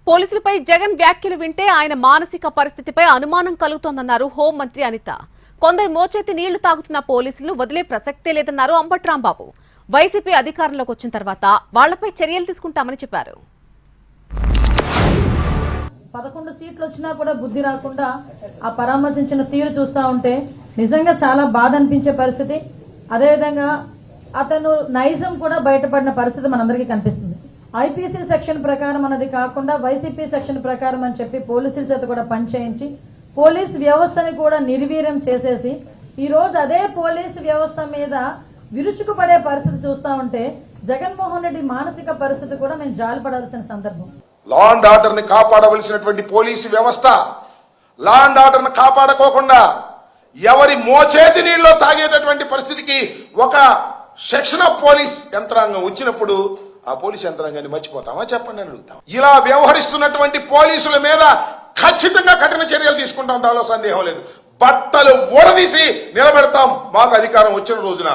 పోలీసులపై జగన్ వ్యాఖ్యలు వింటే ఆయన మానసిక పరిస్థితిపై అనుమానం కలుగుతోందన్నారు హోంమంత్రి అనిత. కొందరు మోచేతి నీళ్లు తాగుతున్న పోలీసులను వదిలే ప్రసక్తే లేదన్నారు అంబటి రాంబాబు. వైసీపీ అధికారంలోకి వచ్చిన తర్వాత వాళ్లపై చర్యలు తీసుకుంటామని చెప్పారు. 11 సీట్లు వచ్చినా కూడా బుద్ధి రాకుండా ఆ పరామర్శించిన తీరు చూస్తా ఉంటే నిజంగా చాలా బాధ అనిపించే పరిస్థితి. అదేవిధంగా అతను నైజం కూడా బయటపడిన పరిస్థితి మనందరికీ కనిపిస్తుంది. ఐపీసీ సెక్షన్ ప్రకారం అన్నది కాకుండా వైసీపీ సెక్షన్ ప్రకారం అని చెప్పి పోలీసుల చేత కూడా పనిచేయించి పోలీస్ వ్యవస్థని కూడా నిర్వీర్యం చేసేసి ఈ రోజు అదే పోలీసు వ్యవస్థ మీద విరుచుకుపడే పరిస్థితి చూస్తా ఉంటే జగన్మోహన్ రెడ్డి మానసిక పరిస్థితి కూడా మేము జాలిపడాల్సిన సందర్భం. లా అండ్ ఆర్డర్ ని కాపాడవలసినటువంటి పోలీసు వ్యవస్థ లా అండ్ ఆర్డర్ ని కాపాడుకోకుండా ఎవరి మోచేతి నీళ్ళలో తాగేటటువంటి పరిస్థితికి ఒక సెక్షన్ ఆఫ్ పోలీస్ యంత్రాంగం వచ్చినప్పుడు ఆ పోలీస్ యంత్రాంగాన్ని మర్చిపోతామా చెప్పండి అని అడుగుతాం. ఇలా వ్యవహరిస్తున్నటువంటి పోలీసుల మీద ఖచ్చితంగా కఠిన చర్యలు తీసుకుంటాం, దానిలో సందేహం లేదు. బట్టలు ఊడదీసి నిలబెడతాం మాకు అధికారం వచ్చిన రోజున.